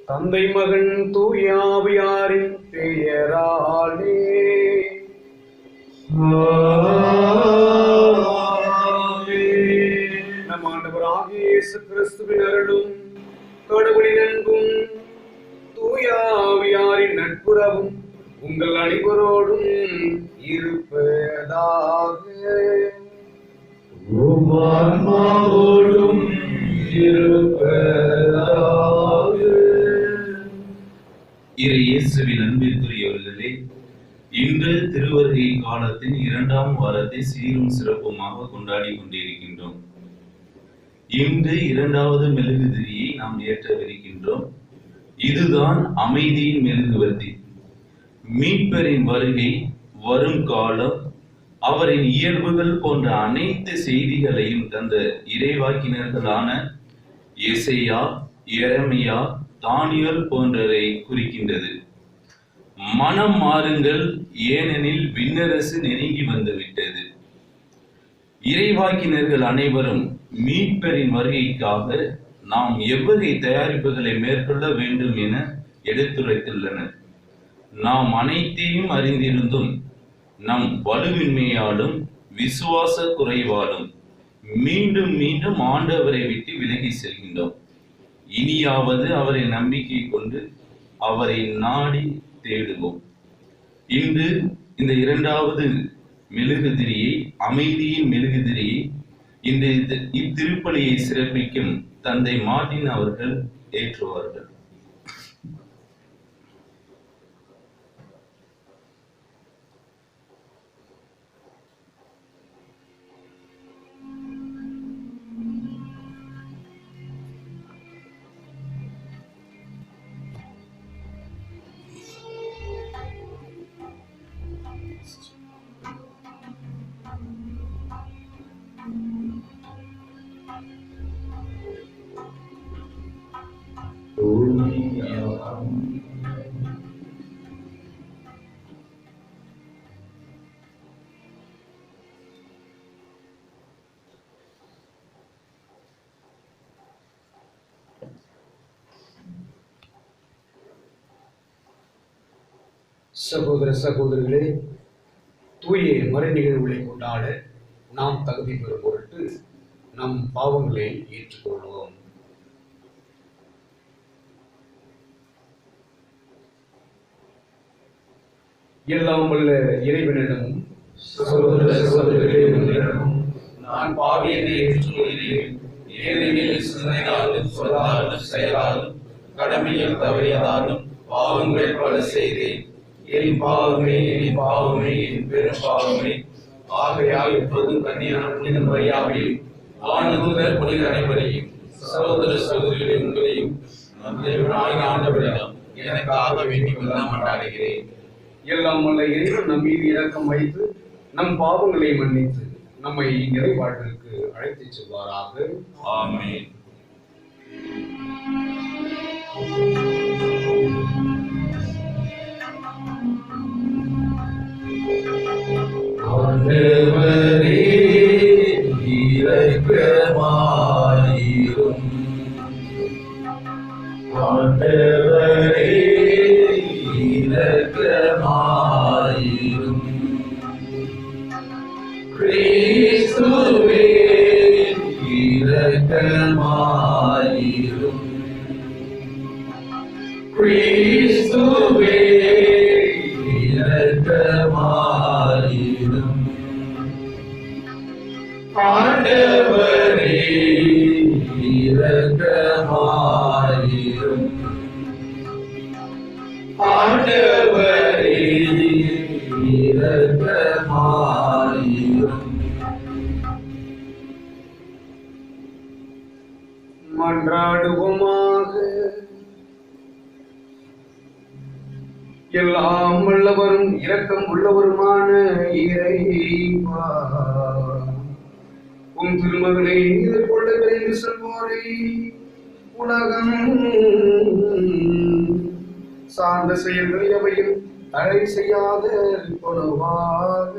தந்தை மகன் தூயாவியாரின் பெயராலே நம் ஆண்டவராகிய இயேசு கிறிஸ்துவின் அருளும் கடவுளின் அன்பும் தூயாவியாரின் நட்புறவும் உங்கள் அனைவரோடும் இருப்பதாக. இயேசுவின் அன்பிற்குரியவர்களே, இன்று திருவருகை காலத்தின் 2ஆம் வாரத்தை சீரும் சிறப்புமாக கொண்டாடி கொண்டிருக்கின்றோம். இன்று 2வது மெழுகுதிரியை நாம் ஏற்றவிருக்கின்றோம். இதுதான் அமைதியின் மெழுகுவர்த்தி. மீட்பரின் வருகை, வரும் காலம், அவரின் இயல்புகள் போன்ற அனைத்து செய்திகளையும் தந்த இறைவாக்கினர்களான எசையா, எரேமியா, தானியேல் போன்றவரை குறிக்கின்றது. மனம் மாறுங்கள், ஏனெனில் விண்ணரசு நெருங்கி வந்துவிட்டது. இறைவாக்கினர்கள் அனைவரும் மீட்பரின் வருகைக்காக நாம் எவ்வகை தயாரிப்புகளை மேற்கொள்ள வேண்டும் என எடுத்துரைத்துள்ளனர். நாம் அனைத்தையும் அறிந்திருந்தும் நம் வலுவின்மையாலும் விசுவாச குறைவாலும் மீண்டும் மீண்டும் ஆண்டவரை விட்டு விலகி செல்கின்றோம். இனியாவது அவரை நம்பிக்கை கொண்டு அவரை நாடி தேடுவோம். இன்று இந்த 2வது மெழுகுதிரியை, அமைதியின் மெழுகுதிரியை, இன்று இத்திருப்பலியை சிறப்பிக்கும் தந்தை மார்ட்டின் அவர்கள் ஏற்றுவார்கள். சகோதர சகோதரிகளே, தூய மறை நிகழ்வுகளை கொண்டாட நாம் தகுதி பெறும் பொருட்டு நம் பாவங்களை ஏற்றுக்கொள்வோம். எல்லாம் வல்ல இறைவனிடமும் சகோதர சகோதரிகளிடமும் நான் பாவியனை ஏற்றுக்கொள்கிறேன். ஏனெனில் சிந்தனையாலும் சொல்லாலும் செயலாலும் கடமையில் தவறியதாலும் பாவங்கள் பல செய்தேன். என் பாவமே என் பாவமே என் பெரும் பாவமே. ஆகையால் எப்போதும் கன்னியான புனித மரியாதையும் வானதூதர் புனித அனைவரையும் சகோதர சகோதரிகளை உங்களையும் நம் தேவனாகிய ஆண்டவரிடம் எனக்காக வேண்டிக் கொள்ள மன்றாடுகிறேன். எல்லாம் வல்ல இறைவன் நம் மீது இரக்கம் வைத்து நம் பாவங்களை மன்னித்து நம்மை நிறை வாழ்விற்கு அழைத்துச் செல்வாராக. ஆமென். ஆண்டவரே இரக்கமாயிரும். ஆண்டவரே இரக்கமாயிரும். கிறிஸ்துவே இரக்கமாயிரும். கிறிஸ்துவே இரக்கமாயிரும். ஆண்டவரே இரக்கமாயிரும். ஆண்டவரே இரக்கமாயிரும். மன்றாடுவோமாக. எல்லாம் வல்லவரும் இரக்கம் உள்ளவருமான இறைவா, உம் திருமகனை எதிர்கொள்ள விரைந்து செல்வோரை உலகம் சார்ந்த செயல்கள் எவையும் தடை செய்யாத கொணவாக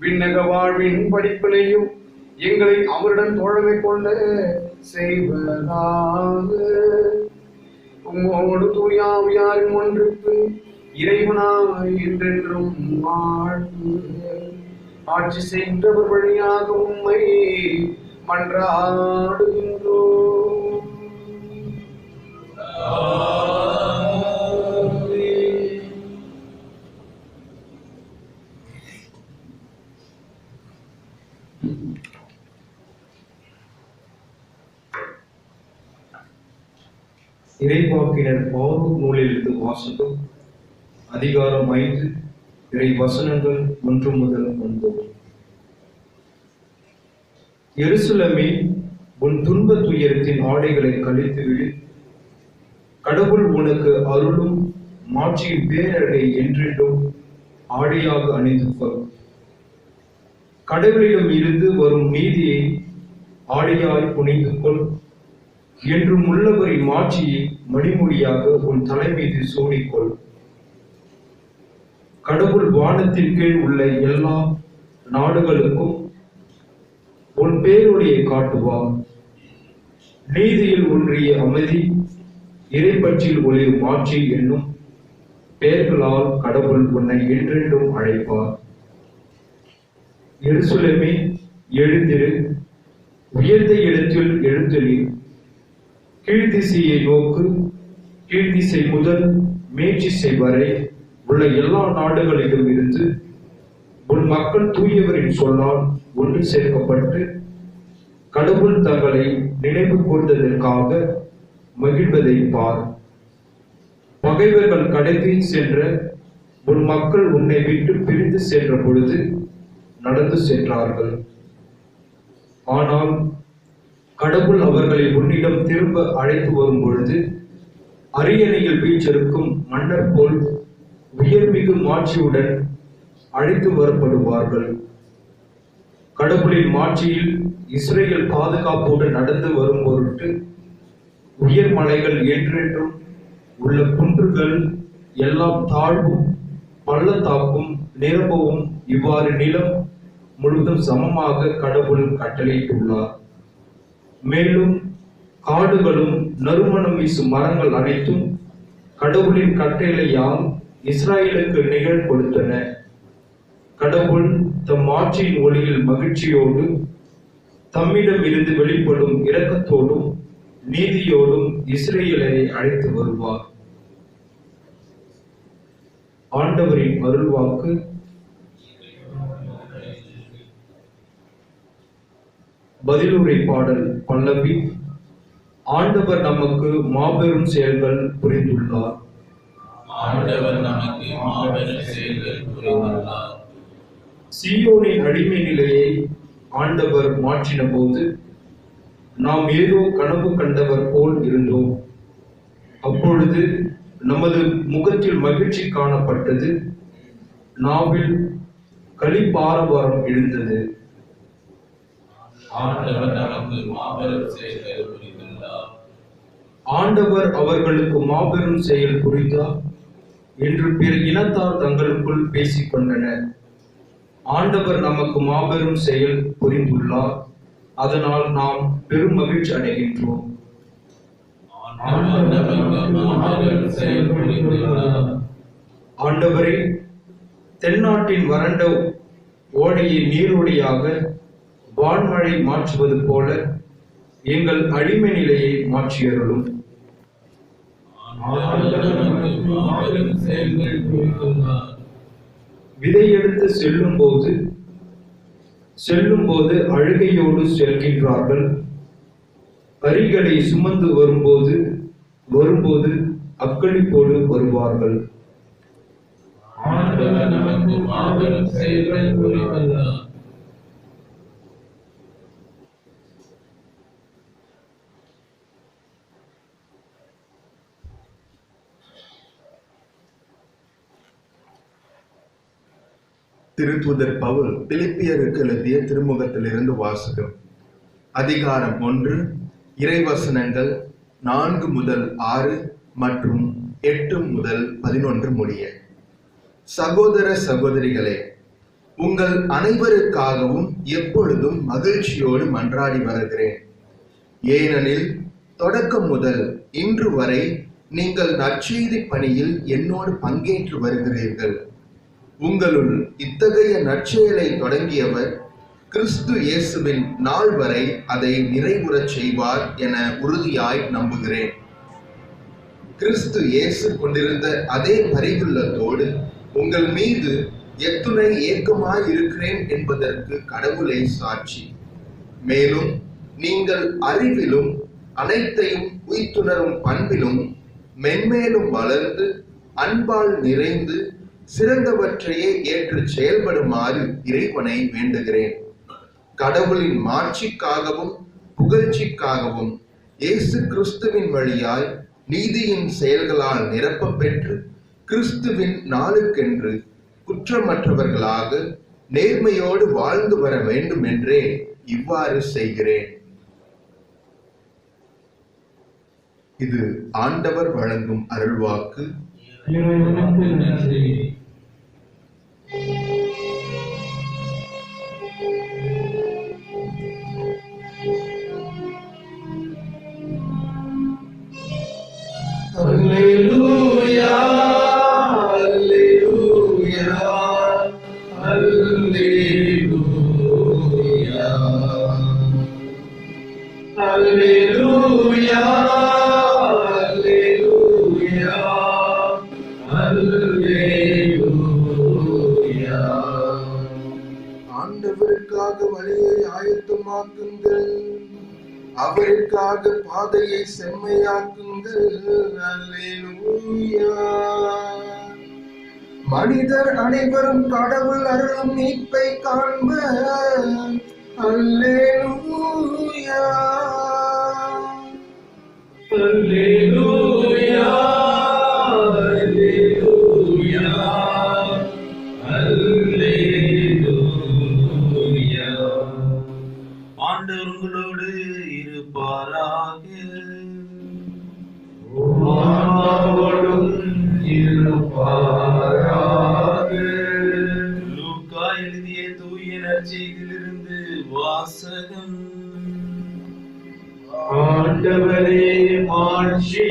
விண்ணக வாழ்வின் படிப்பினையும் எங்களை அவருடன் தோழமை கொள்ள செய்வதாக உம்மோடு தூயாவியாரின் ஒன்றுக்கு இறைவனாய் என்றென்றும் வாழ்ந்து ஆட்சி செய்கின்றவர் வழியாக உம்மை மன்றாடுகின்றோம். இறைவாக்கினர் பாரூக் நூலிலிருந்து வாசகம். அதிகாரம் 5, இறை வசனங்கள் 1 முதல் 9. எருசலேமே, உன் துன்ப துயரத்தின் ஆடைகளை கழித்துவிடு. கடவுள் உனக்கு அருளும் மாட்சியின் பேரழகை என்றென்றும் ஆடையாக அணிந்து கொள். கடவுளிடம் இருந்து வரும் நீதியை ஆடையாய் புனைந்து கொள். என்றும் உள்ளவரின் மாட்சியை மணிமொழியாக உன் தலை மீது சூடிக்கொள். கடவுள் வானத்தின் கீழ் உள்ள எல்லா நாடுகளுக்கும் உன் பேரொளியை காட்டுவார். நீதியில் ஒன்றிய அமைதி, இறைப்பற்றில் ஒளிரும் மாட்சி என்னும் பெயர்களால் கடவுள் உன்னை என்றென்றும் அழைப்பார். எருசலேமே, எழுந்திரு, உயர்ந்த இடத்தில் எழுந்தெழு. கீழ்த்திசையை நோக்கு. கீழ்த்திசை முதல் மேற்றிசை வரை உள்ள எல்லா நாடுகளிலும் இருந்து உன் மக்கள் தூயவரின் சொல்லால் ஒன்று சேர்க்கப்பட்டு கடவுள் தங்களை நினைவு கூர்ந்ததற்காக மகிழ்வதை பார். பகைவர்கள் கடத்தி சென்ற உன் மக்கள் உன்னை விட்டு பிரிந்து சென்ற பொழுது நடந்து சென்றார்கள். ஆனால் கடவுள் அவர்களை உன்னிடம் திரும்ப அழைத்து வரும் பொழுது அரியணையில் வீற்றிருக்கும் மன்னர் போல் உயர்மிகு மாட்சியுடன் அழைத்து வரப்படுவார்கள். கடவுளின் மாட்சியில் இஸ்ரேல் பாதுகாப்போடு நடந்து வரும் பொருட்டு உயர் மலைகள் என்றென்றும் உள்ள குன்றுகள் எல்லாம் தாழ்வும் பள்ளத்தாக்கும் நிரம்பவும் இவ்வாறு நிலம் முழுவதும் சமமாக கடவுள் கட்டளையிட்டுள்ளார். மேலும் காடுகளும் நறுமணம் வீசும் மரங்கள் அனைத்தும் கடவுளின் கட்டளையால் இஸ்ராயலுக்கு நிகழ் கொடுத்தன. கடவுள் தம் ஆட்சியின் ஒளியில் மகிழ்ச்சியோடு தம்மிடம் இருந்து வெளிப்படும் இரக்கத்தோடும் நீதியோடும் இஸ்ரேலை அழைத்து வருவார். ஆண்டவரின் அருள்வாக்கு. பதிலுரை பாடல் பல்லவி. ஆண்டவர் நமக்கு மாபெரும் செயல்கள் புரிந்துள்ளார். ஆண்டவர் நமக்கு மாபெரும் செயல்கள் புரிந்துள்ளார். சீயோனின் அடிமை நிலையை ஆண்டவர் மாற்றின போது நாம் ஏதோ கனவு கண்டவர் போல் இருந்தோம். அப்பொழுது நமது முகத்தில் மகிழ்ச்சி காணப்பட்டது, நாவில் களிப்பாரவாரம் எழுந்தது. ஆண்டவர் நமக்கு மாபெரும் செயல்கள் புரிந்துள்ளார். ஆண்டவர் அவர்களுக்கு மாபெரும் செயல் புரிந்தார் என்று பிற இனத்தார் தங்களுக்குள் பேசிக் கொண்டனர். ஆண்டவர் நமக்கு மாபெரும் செயல் புரிந்துள்ளார், அதனால் நாம் பெரும் மகிழ்ச்சி அடைகின்றோம். ஆண்டவர் நமக்கு மாபெரும் செயல் புரிந்துள்ளார். ஆண்டவரே, தென்னாட்டின் வறண்ட ஓடையை நீரோடையாக வான்மழை மாற்றுவது போல எங்கள் அடிமை நிலையை மாற்றியருளும். ஆண்டவர் நமக்கு மாபெரும் செயல்கள் புரிந்துள்ளார். விதை எடுத்து செல்லும் போது அழுகையோடு செல்கின்றார்கள். அரிகளை சுமந்து வரும்போது அக்களிப்போடு வருவார்கள். ஆண்டவர் நமக்கு மாபெரும் செயல்கள் புரிந்துள்ளார். திருத்தூதர் பவுல் பிலிப்பியருக்கு எழுதிய திருமுகத்திலிருந்து வாசகம். அதிகாரம் 1, இறைவசனங்கள் 4 முதல் 6 மற்றும் 8 முதல் 11 முடிய. சகோதர சகோதரிகளே, உங்கள் அனைவருக்காகவும் எப்பொழுதும் மகிழ்ச்சியோடு மன்றாடி வருகிறேன். ஏனெனில் தொடக்கம் முதல் இன்று வரை நீங்கள் நற்செய்தி பணியில் என்னோடு பங்கேற்று வருகிறீர்கள். உங்களுள் இத்தகைய நற்செயலை தொடங்கியவர் கிறிஸ்து இயேசுவின் நாள் வரை அதை நிறைவுறச் செய்வார் என உறுதியாய் நம்புகிறேன். கிறிஸ்து இயேசு கொண்டிருந்த அதே பரிவுள்ளத்தோடு உங்கள் மீது எத்துணை ஏக்கமாய் இருக்கிறேன் என்பதற்கு கடவுளை சாட்சி. மேலும் நீங்கள் அறிவிலும் அனைத்தையும் உய்த்துணரும் பண்பிலும் மென்மேலும் வளர்ந்து அன்பால் நிறைந்து சிறந்தவற்றையே ஏற்று செயல்படுமாறு இறைவனை வேண்டுகிறேன். கடவுளின் மாட்சிக்காகவும் புகழ்ச்சிக்காகவும் இயேசு கிறிஸ்துவின் வழியாய் நீதியின் செயல்களால் நிரப்ப பெற்று கிறிஸ்துவின் நாளுக்கென்று குற்றமற்றவர்களாக நேர்மையோடு வாழ்ந்து வர வேண்டும் என்றே இவ்வாறு செய்கிறேன். இது ஆண்டவர் வழங்கும் அருள்வாக்கு. இறைவனுக்கு நன்றி. அல்லேலூயா, அல்லேலூயா, அல்லேலூயா, அல்லேலூயா, அல்லேலூயா, அல்லேலூயா. ஆண்டவருக்காக வழியை ஆயத்தமாக்குங்கள், அவருக்காக பாதையை செம்மையாக்குங்கள். அல்லேலூயா. மனிதர் அனைவரும் கடவுள் அருளும் மீட்பை காண்பர். அல்லேலூயா. அல்லேலூயா, அல்லேலூயா, அல்லேலூயா. ஆண்டவர் உங்களோடு இருப்பாராக. ஆண்டவரோடும் இருப்பாராக. லூக்கா எழுதிய தூய நற்செய்தியிலிருந்து வாசகம். ஆண்டவரே, மாட்சி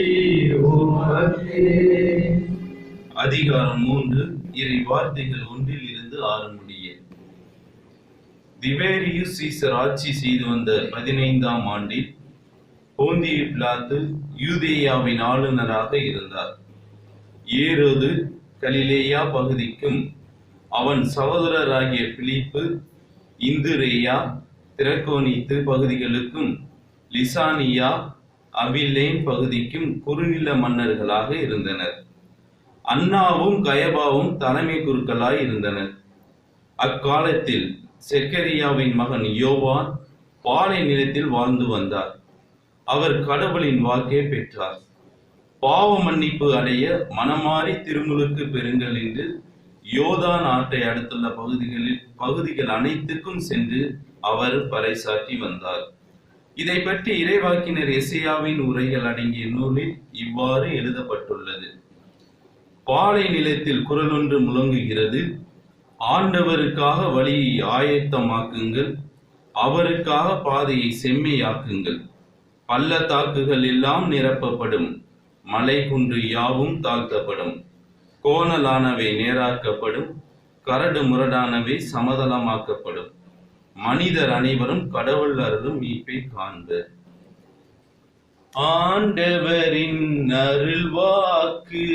உமக்கே. அதிகாரம் 3, இறை வார்த்தைகள் 1-6 முடிய. திபேரியுஸ் சீசர் ஆட்சி செய்து வந்த 15ஆம் ஆண்டில் போந்திய பிலாத்து யூதேயாவின் ஆளுநராக இருந்தார். ஏரோது கலிலேயா பகுதிக்கும் அவன் சகோதரராகிய பிலிப்பு, இந்துரேயா, திரக்கோனித்து பகுதிகளுக்கும் லிசானியா, அபிலேன் பகுதிக்கும் குறுநில மன்னர்களாக இருந்தனர். அன்னாவும் கயபாவும் தலைமை குருக்களாய் இருந்தனர். அக்காலத்தில் செக்கரியாவின் மகன் யோவான் பாலை நிலத்தில் வாழ்ந்து வந்தார். அவர் கடவுளின் வாக்கை பெற்றார். பாவ மன்னிப்பு அடைய மனமாறி திருமுழுக்கு பெறுங்கள் என்று யோர்தான் ஆற்றை அடுத்துள்ள பகுதிகள் அனைத்துக்கும் சென்று அவர் பறைசாற்றி வந்தார். இதை பற்றி இறைவாக்கினர் எசேயாவின் உரைகள் அடங்கிய நூலில் இவ்வாறு எழுதப்பட்டுள்ளது. பாலை நிலத்தில் குரல் ஒன்று முழங்குகிறது, ஆண்டவருக்காக வழியை ஆயத்தமாக்குங்கள், அவருக்காக பாதையை செம்மையாக்குங்கள். பள்ளத்தாக்குகள் எல்லாம் நிரப்பப்படும், மலை குன்று யாவும் தாழ்த்தப்படும், கோணலானவை நேராக்கப்படும், கரடு முரடானவை சமதளமாக்கப்படும். மனிதர் அனைவரும் கடவுள் அருளும் மீட்பை காண்பர். ஆண்டவரின் அருள்வாக்கு.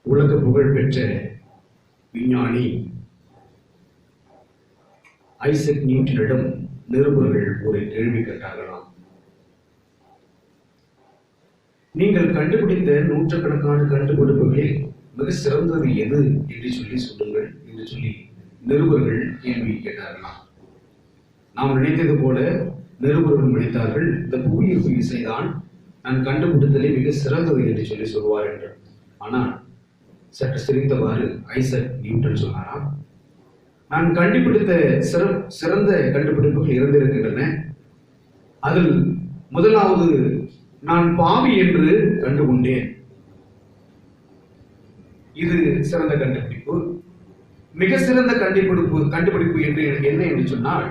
உலக புகழ்பெற்ற விஞ்ஞானி ஐசக் நியூட்டனிடம் நிருபர்கள் ஒரு கேள்வி கேட்டார்களாம். நீங்கள் கண்டுபிடித்த நூற்றுக்கணக்கான கண்டுபிடிப்புகளில் மிக சிறந்தது எது என்று சொல்லுங்கள் என்று சொல்லி நிருபர்கள் கேள்வி கேட்டார்களாம். நாம் நினைத்தது போல நிருபர்கள் நினைத்தார்கள், இந்த புவியீர்ப்பு விசைதான் நான் கண்டுபிடித்ததிலே மிக சிறந்தது என்று சொல்லி சொல்வார் என்று. ஆனால் சற்று சிரித்தவாறு ஐசக் நியூட்டன் சொன்னாராம், நான் கண்டுபிடித்த சிறந்த கண்டுபிடிப்புகள் இருந்திருக்கின்றன. அதில் முதலாவது நான் பாவி என்று கண்டுகொண்டேன். இது சிறந்த கண்டுபிடிப்பு. மிக சிறந்த கண்டுபிடிப்பு என்று என்ன என்று சொன்னால்,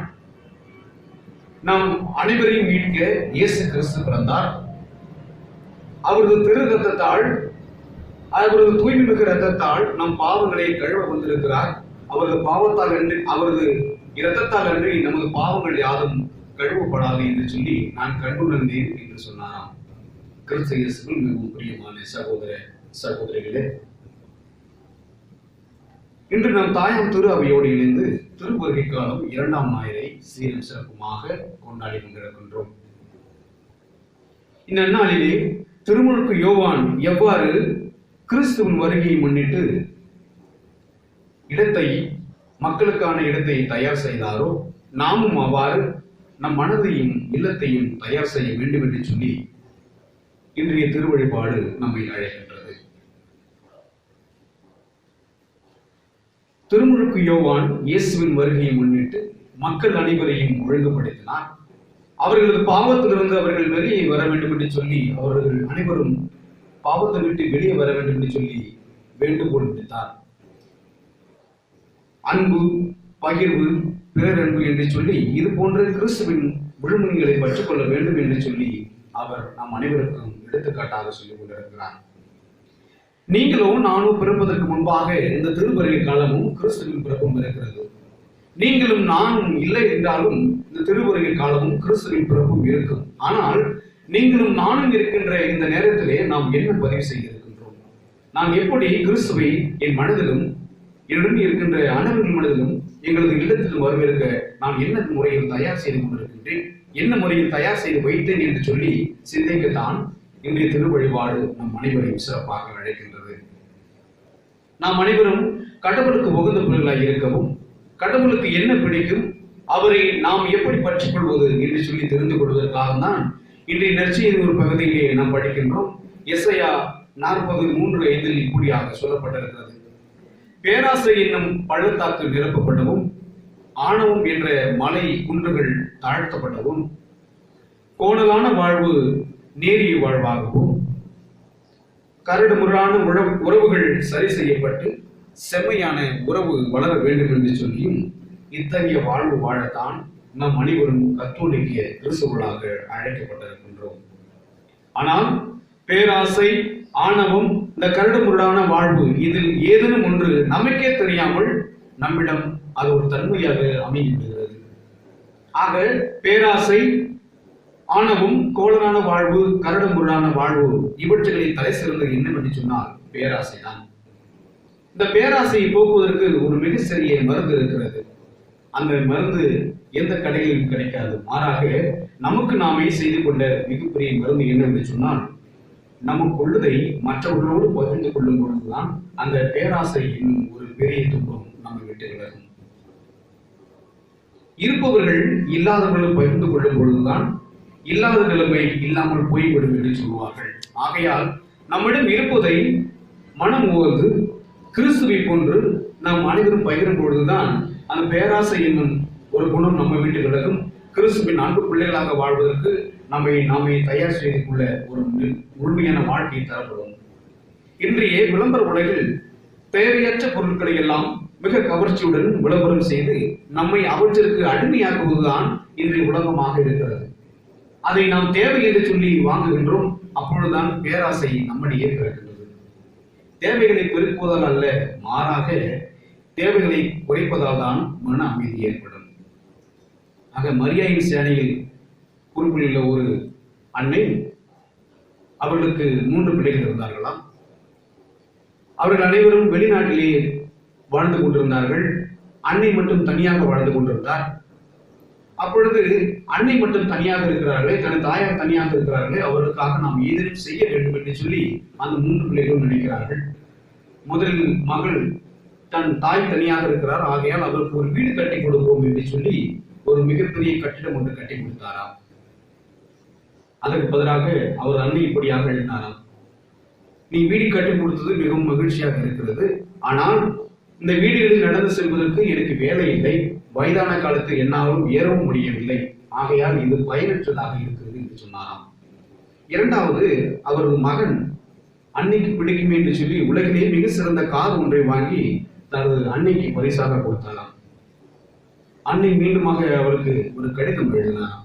நாம் அனைவரையும் மீட்க இயேசு கிறிஸ்து பிறந்தார். அவரது திரு ரத்தத்தால், அவரது தூய்மை மிகு ரத்தத்தால் நம் பாவங்களை கழுவ வந்திருக்கிறார். அவரது பாவத்தால் அன்றி, அவரது இரத்தத்தால் அன்றி நமது பாவங்கள் யாரும் கழுவப்படாது என்று சொல்லி நான் கண்டுணர்ந்தேன் என்று சொன்னாராம். கிறிஸ்து இயேசுவில் மிகவும் பிரியமான சகோதரிகளே, இன்று நாம் தாயாம் திரு அவையோடு இணைந்து திருவருகை காலம் 2ஆம் ஞாயிறை சீரும் சிறப்புமாக கொண்டாடி கொண்டிருக்கின்றோம். இந்த நாளிலே திருமுழுக்கு யோவான் எவ்வாறு கிறிஸ்துவின் வருகையை முன்னிட்டு மக்களுக்கான இடத்தை தயார் செய்தாரோ, நாமும் அவ்வாறு நம் மனதையும் இல்லத்தையும் தயார் செய்ய வேண்டும் என்று சொல்லி இன்றைய திருவழிபாடு நம்மை அழைக்கின்றது. திருமுழுக்கு யோவான் இயேசுவின் வருகையை முன்னிட்டு மக்கள் அனைவரையும் ஒழுங்குபடுத்தினார். அவர்களது பாவத்திலிருந்து அவர்கள் வெளியே வர வேண்டும் என்று சொல்லி, அவர்கள் அனைவரும் பாவத்தை விட்டு வெளியே வர வேண்டும் என்று சொல்லி வேண்டுகோள் விடுத்தார். அன்பு, பகிர்வு, பேரன்பு என்று சொல்லி இது போன்ற கிறிஸ்துவின் விழுமியங்களை பற்றிக்கொள்ள வேண்டும் என்று சொல்லி அவர் நம் அனைவருக்கும் எடுத்துக்காட்டாக சொல்லிக் கொண்டிருக்கிறார். நீங்களும் நானும் பிறப்பதற்கு முன்பாக இந்த திருவருகை காலமும் கிறிஸ்துவின் பிறப்பும் இருக்கிறது. நீங்களும் நானும் இல்லை என்றாலும் இந்த திருவருகை காலமும் கிறிஸ்துவின் பிறப்பும் இருக்கும். ஆனால் நீங்களும் நானும் இருக்கின்ற இந்த நேரத்திலே நாம் என்ன பதிவு செய்ய இருக்கின்றோம்? நாம் எப்படி கிறிஸ்துவை என் மனதிலும் என்னுடன் இருக்கின்ற அனைவரின் மனதிலும் எங்களது இல்லத்திலும் வரவேற்க நான் என்ன முறையில் தயார் செய்து கொண்டிருக்கின்றேன், என்ன முறையில் தயார் செய்து வைத்தேன் என்று சொல்லி சிந்திக்கத்தான் இன்றைய திருவழிபாடு நம் அனைவரையும் சிறப்பாக அழைக்கின்றது. நாம் அனைவரும் கடவுளுக்கு உகந்த பிள்ளைகளாய் இருக்கவும், கடவுளுக்கு என்ன பிடிக்கும், அவரை நாம் எப்படி பற்றிக் கொள்வது என்று சொல்லி தெரிந்து கொள்வதற்காக தான் இன்றைய நற்செய்தியின் ஒரு பகுதியிலே நாம் படிக்கின்றோம். எசையா 40:3-5 இப்படியாக சொல்லப்பட்டிருக்கிறது. பேராசை என்னும் பள்ளத்தாக்கு நிரப்பப்படவும், ஆணவம் என்ற மலை குன்றுகள் தாழ்த்தப்படவும், கோணலான வாழ்வு நேரிய வாழ்வாகவும், கரடு முரடான உறவுகள் சரி செய்யப்பட்டு செம்மையான உறவு வளர வேண்டும் என்று சொல்லியும், இத்தகைய வாழ்வு வாழத்தான் நம் அனைவரும் கத்தோலிக்க கிறிஸ்தவர்களாக அழைக்கப்பட்டிருக்கின்றோம். ஆனால் பேராசை, ஆணவம், இந்த கரடுமுரடான வாழ்வு, இதில் ஏதேனும் ஒன்று நமக்கே தெரியாமல் நம்மிடம் அது ஒரு தன்மையாக அமைந்துவிடுகிறது. ஆக பேராசை, ஆணவம், கோளரான வாழ்வு, கரடுமுரடான வாழ்வு, இவற்றுகளை தலை சிறந்தது என்னவென்று சொன்னால் பேராசை தான். இந்த பேராசையை போக்குவதற்கு ஒரு மிக சிறிய மருந்து இருக்கிறது. அந்த மருந்து எந்த கடையிலும் கிடைக்காது. மாறாக நமக்கு நாமே செய்து கொண்ட மிகப்பெரிய மருந்து என்னவென்று சொன்னால், நமக்குள்ளதை மற்றவர்களோடு பகிர்ந்து கொள்ளும் பொழுதுதான் அந்த பேராசை என்னும் ஒரு பெரிய துன்பம் நம்மை விட்டு விலகும். இருப்பவர்கள் இல்லாதவர்கள் பகிர்ந்து கொள்ளும் பொழுதுதான் இல்லாத நிலைமை இல்லாமல் போய்விடும் என்று சொல்வார்கள். ஆகையால் நம்மிடம் இருப்பதை மனம் உவந்து கிறிஸ்துவை போன்று நாம் அனைவரும் பகிரும் பொழுதுதான் அந்த பேராசை என்னும் ஒரு குணம் நம்ம வீட்டு விலகும். கிறிஸ்துவின் அன்பு பிள்ளைகளாக வாழ்வதற்கு நாமே தயார் செய்து கொள்ள ஒரு முழுமையான வாழ்க்கையை தரப்படும். இன்றைய விளம்பர உலகில் தேவையற்ற பொருட்களை எல்லாம் மிக கவர்ச்சியுடன் விளம்பரம் செய்து நம்மை அவற்றிற்கு அடிமையாக்குவதுதான் இன்றைய உலகமாக இருக்கிறது. அதை நாம் தேவை என்று சொல்லி வாங்குகின்றோம். அப்பொழுதுதான் பேராசை நம்மிடையே பிறக்கின்றது. தேவைகளை பெருக்குவதால் அல்ல, மாறாக தேவைகளை குறைப்பதால் தான் மன அமைதி ஏற்படும். ஆக மரியாயின் சேனையில் குறிப்பில் உள்ள ஒரு அன்னை, அவர்களுக்கு 3 பிள்ளைகள் இருந்தார்களாம். அவர்கள் அனைவரும் வெளிநாட்டிலே வாழ்ந்து கொண்டிருந்தார்கள். அன்னை மட்டும் தனியாக வாழ்ந்து கொண்டிருந்தார். அப்பொழுது அன்னை மட்டும் தனியாக இருக்கிறார்களே, தனது தாயார் தனியாக இருக்கிறார்களே, அவர்களுக்காக நாம் ஏதேனும் செய்ய வேண்டும் என்று சொல்லி அந்த 3 பிள்ளைகளும் நினைக்கிறார்கள். முதல் மகள் தன் தாய் தனியாக இருக்கிறார், ஆகையால் அவருக்கு ஒரு வீடு கட்டி கொடுப்போம் என்று சொல்லி ஒரு மிகப்பெரிய கட்டிடம் ஒன்று கட்டி கொடுத்தாராம். அதற்கு பதிலாக அவர் அன்னை இப்படியாக எழுதினாராம், நீ வீடு கட்டி கொடுத்தது மிகவும் மகிழ்ச்சியாக இருக்கிறது, ஆனால் இந்த வீடுகளில் நடந்து செல்வதற்கு எனக்கு வேலை இல்லை, வயதான காலத்தில் என்னாலும் ஏறவும் முடியவில்லை, ஆகையால் இது பயனற்றதாக இருக்கிறது என்று சொன்னாராம். இரண்டாவது, அவரது மகன் அன்னைக்கு பிடிக்குமே என்று சொல்லி உலகிலேயே மிக சிறந்த கார் ஒன்றை வாங்கி தனது அன்னைக்கு பரிசாக கொடுத்தாராம். அன்னை மீண்டுமாக அவருக்கு ஒரு கடிதம் எழுதினாராம்,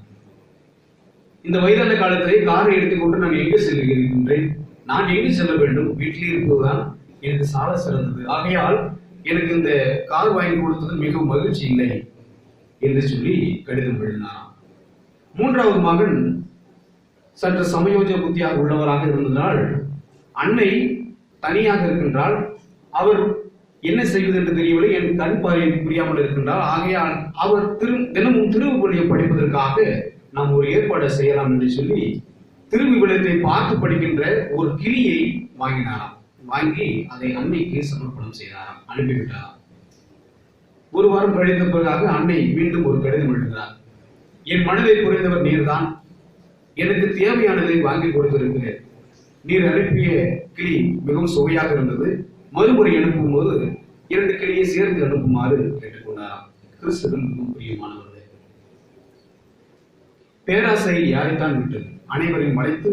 இந்த வயதான காலத்திலே காரை எடுத்துக்கொண்டு நான் எங்கு செல்கின்றேன், நான் எங்கு செல்ல வேண்டும், வீட்டிலே இருப்பதுதான் எனக்கு சால சிறந்தது, ஆகையால் எனக்கு இந்த கார் வாங்கி கொடுத்தது மிகவும் மகிழ்ச்சி இல்லை என்று சொல்லி கடிதம் எழுதினாராம். மூன்றாவது மகன் சற்று சமயோஜ புத்தியாக உள்ளவராக இருந்ததால் அன்னை தனியாக இருக்கின்றால், அவர் என்ன செய்வது என்று தெரியவில்லை, என் கண் பார்வை புரியாமல் இருக்கின்றார், ஆகையால் அவர் தினமும் திருவிவிலியம் படிப்பதற்காக நாம் ஒரு ஏற்பாடு செய்யலாம் என்று சொல்லி திருவிவிலியத்தை பார்த்து படிக்கின்ற ஒரு கிளியை வாங்கினாராம். வாங்கி அதை அன்னைக்கு சமர்ப்பணம் செய்தாராம், அனுப்பிவிட்டாராம். ஒரு வாரம் கழித்த பிறகாக அன்னை மீண்டும் ஒரு கடிதம் எழுதுகிறார், என் மனதை புரிந்தவர் நீர்தான், எனக்கு தேவையானதை வாங்கி கொடுத்திருக்கிறேன், நீர் அனுப்பிய கிளி மிகவும் சுவையாக இருந்தது, மறுமுறை அனுப்பும் போது 2 கிளியை சேர்த்து அனுப்புமாறு கேட்டுக்கொண்டாராம். கிறிஸ்துவின் மிகவும் பிரியமானவர்களே, பேராசை யாரைத்தான் விட்டது, அனைவரையும் அழைத்து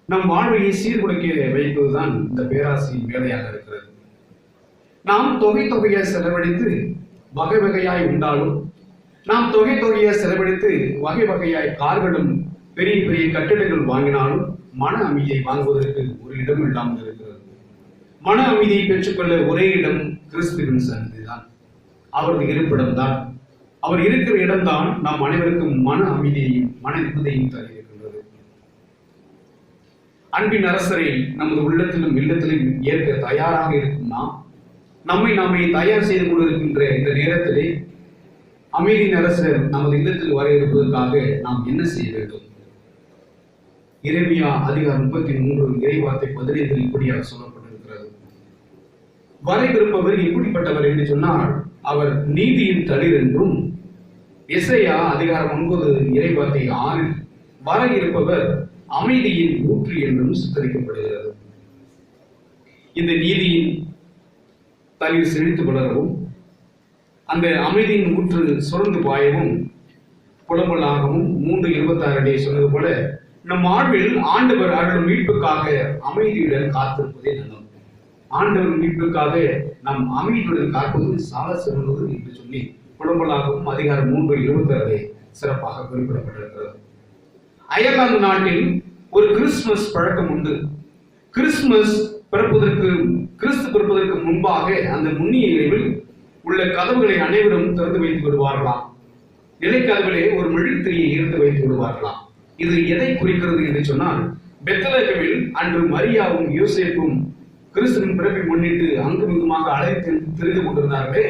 நம் வாழ்வையை சீர்குலைக்க வைப்பதுதான் இந்த பேராசையின் வேலையாக இருக்கிறது. நாம் தொகையாய் செலவழித்து வகை வகையாய் உண்டாலும், நாம் தொகையாய் செலவழித்து வகை வகையாய் கார்களும் பெரிய பெரிய கட்டிடங்கள் வாங்கினாலும் மன அமைதியை வாங்குவதற்கு ஒரு இடம் இல்லாமல் இருக்கிறது. மன அமைதியை பெற்றுக்கொள்ள ஒரே இடம் கிறிஸ்துவின் சந்நிதி தான், அவரது இருப்பிடம் தான். அவர் இருக்கிற இடம்தான் நாம் அனைவருக்கும் மன அமைதியையும் மன நிம்மதியையும் தருகின்றது. அன்பின் அரசரை நமது உள்ளத்திலும் இல்லத்திலும் ஏற்க தயாராக இருக்கும் நாம் நம்மை நாமே தயார் செய்து கொண்டிருக்கின்ற இந்த நேரத்திலே அமைதியின் அரசர் நமது இல்லத்தில் வர இருப்பதற்காக நாம் என்ன செய்ய வேண்டும்? எரேமியா அதிகாரம் 33 இறைவார்த்தை 15 இப்படியாக சொல்லப்பட்டிருக்கிறது, வரவிருப்பவர் எப்படிப்பட்டவர் என்று சொன்னால் அவர் நீதியின் தளிர் என்றும், எசையா அதிகாரம் 9 இறைவார்த்தை 6 வர இருப்பவர் அமைதியின் ஊற்று என்றும் சித்தரிக்கப்படுகிறது. இந்த நீதியின் தளிர் செழித்து வளரவும், அந்த அமைதியின் ஊற்று சுரந்து பாயவும், புலம்பலாகவும் 3:26 சொன்னது போல நம் வாழ்வில் ஆண்டவர் அருளும் மீட்புக்காக அமைதியுடன் காத்திருப்பதே நல்லது. ஆண்டவர் மீட்புக்காக நம் அமைதியுடன் காப்பது சால சிறந்தது என்று சொல்லி புலம்பலாகவும் அதிகாரம் 3:26 சிறப்பாக குறிப்பிடப்பட்டிருக்கிறது. அயர்லாந்து நாட்டில் ஒரு கிறிஸ்துமஸ் பழக்கம் உண்டு. கிறிஸ்து பிறப்பதற்கு முன்பாக அந்த முன்னிய இரவில் உள்ள கதவுகளை அனைவரும் திறந்து வைத்து விடுவார்களாம். நிலைக்கதவிலே ஒரு மெழுகுத்திரியை ஈர்த்து வைத்து விடுவார்களாம். இது எதை குறிக்கிறது என்று சொன்னால், பெத்லகேமில் அன்று மரியாவும் யோசேப்பும் கிறிஸ்துவின் பிறப்பை முன்னிட்டு அங்குமிங்குமாக அழைத்து திரிந்து கொண்டிருந்தார்களே,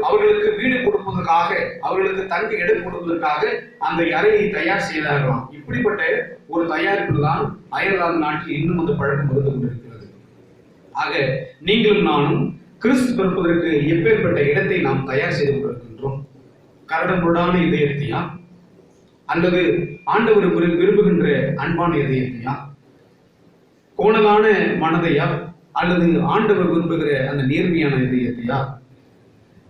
அவர்களுக்கு வீடு கொடுப்பதற்காக, அவர்களுக்கு தங்க இடம் கொடுப்பதற்காக அந்த அறையை தயார் செய்தார்களாம். இப்படிப்பட்ட ஒரு தயாரிப்பு தான் அயர்லாந்து நாட்டில் இன்னும் அந்த பழக்கம் இருந்து கொண்டிருக்கிறது. ஆக நீங்களும் நானும் கிறிஸ்து பிறப்பதற்கு எப்பேற்பட்ட இடத்தை நாம் தயார் செய்து கொண்டிருக்கின்றோம்? கரடுமுரடான இதயத்தையா, அல்லது ஆண்டவர் விரும்புகின்ற அன்பான இதயத்தையா, கோணலான மனதையா, அல்லது ஆண்டவர் விரும்புகிற அந்த நேர்மையான இதயத்தையா?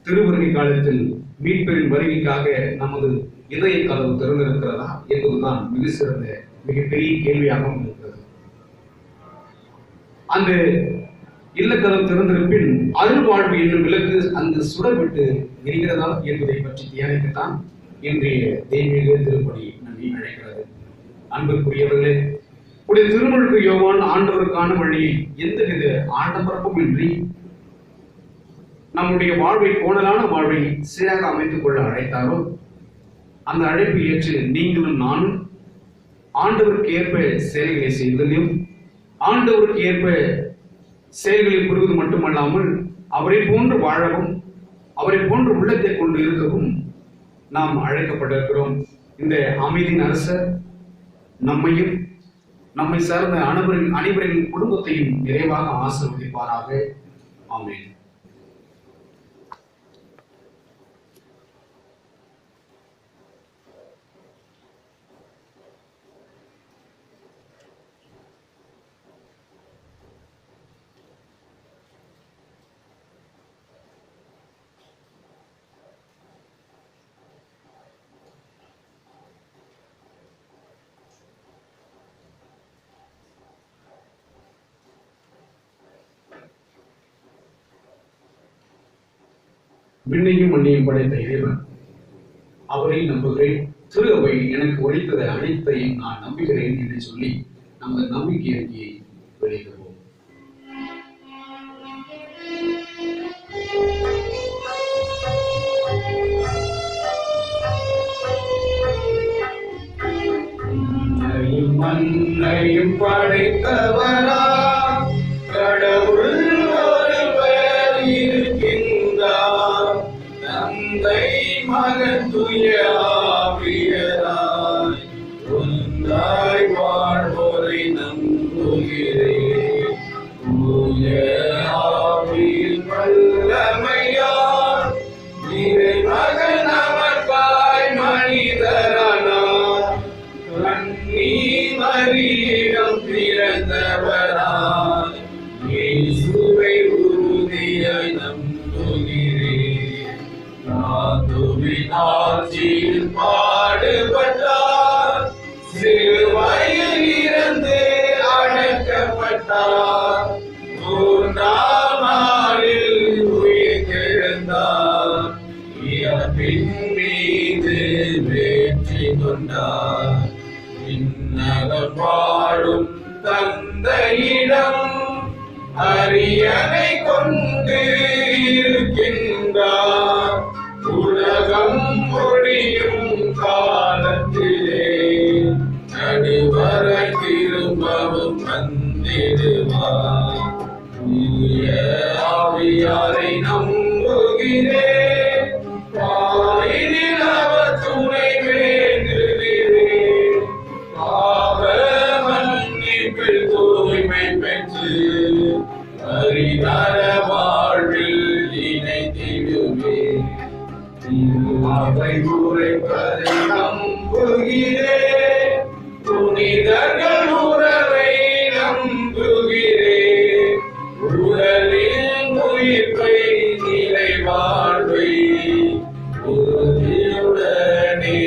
திருவருகை காலத்தில் மீட்பரின் வருகைக்காக நமது இதய கதவு திறந்திருக்கிறதா என்பதுதான் மிக சிறந்த மிகப்பெரிய கேள்வியாகவும் இருக்கிறது. அந்த இல்லக்கதவு திறந்திருப்பின் அருள் வாழ்வு என்னும் விளக்கு அங்கு சுடர்விட்டு எரிகிறதா என்பதை பற்றி தியானிக்கத்தான் இன்றைய தெய்வீக திருப்பணி நம்மை அழைக்கிறது. அன்புக்குரியவர்களே, உடைய திருமுழுக்கு யோவான் ஆண்டவருக்கான வழியை எந்தவித ஆடம்பரமும் இன்றி நம்முடைய வாழ்வை, கோணலான வாழ்வை சீராக அமைத்துக் கொள்ள அழைத்தாரோ, அந்த அழைப்பை ஏற்று நீங்களும் நானும் ஆண்டவருக்கு ஏற்ப செயல்களை செய்வதிலும், ஆண்டவருக்கு ஏற்ப செயல்களை புரிவது மட்டுமல்லாமல் அவரை போன்று வாழவும், அவரை போன்று உள்ளத்தை கொண்டு இருக்கவும் நாம் அழைக்கப்பட்டிருக்கிறோம். இந்த அமைதியின் அரசர் நம்மையும் நம்மை சார்ந்த அனைவரின் குடும்பத்தையும் நிறைவாக ஆசீர்வதிப்பாராக. ஆமென். விண்ணையும் மண்ணையும் படைத்த இறைவன், அவரை நம்புகிறேன், திரு அவை எனக்கு உரைத்தது அனைத்தையும் நான் நம்புகிறேன் என்று சொல்லி நமது நம்பிக்கை அறிக்கையை வெளியிடுவோம். மண்ணையும் படைத்தவரா கடவுள் ஒருவர் இருக்கின்றார், தந்தை மகன் தூய ஆவியராய் ஒன்றாய் வாழ்வோரை நம்புகிறேன். தூய ஆவியின் வல்லமையால் இறைமகன் நமக்காய் மனிதரானார், கன்னி மரியிடம் பிறந்தவராய் இயேசுவை உறுதியாய் நம்புகிறேன். நாதுவின் ஆட்சியில் பாடுபட்டார், சிலுவையில் இறந்து அடக்கப்பட்டார், மூன்றாம் நாளில் உயிர்த்தெழுந்தார், இறப்பின் மீது வெற்றி கொண்டார். விண்ணகம் வாழும் தந்தையிடம் அரியணை கொண்டு இருக்கின்றார், உலகம் ஒழியும் காலத்திலே நடுவரை திரும்பவும் வந்திடுவார். தூய ஆவியாரை நம்புகிறேன், பாரினில் அவர் துணை வேண்டுகிறேன், பாவ மன்னிப்பில் தூய்மை பெற்று பரிதார வாழ்வில் இணைத்திடுவேன். அவை உரைப்பதை நம்புகிறேன், புனிதர்கள் உறவை நம்புகிறேன், உடலின் உயிர்ப்பை நிலை வாழ்வை உறுதியுடனே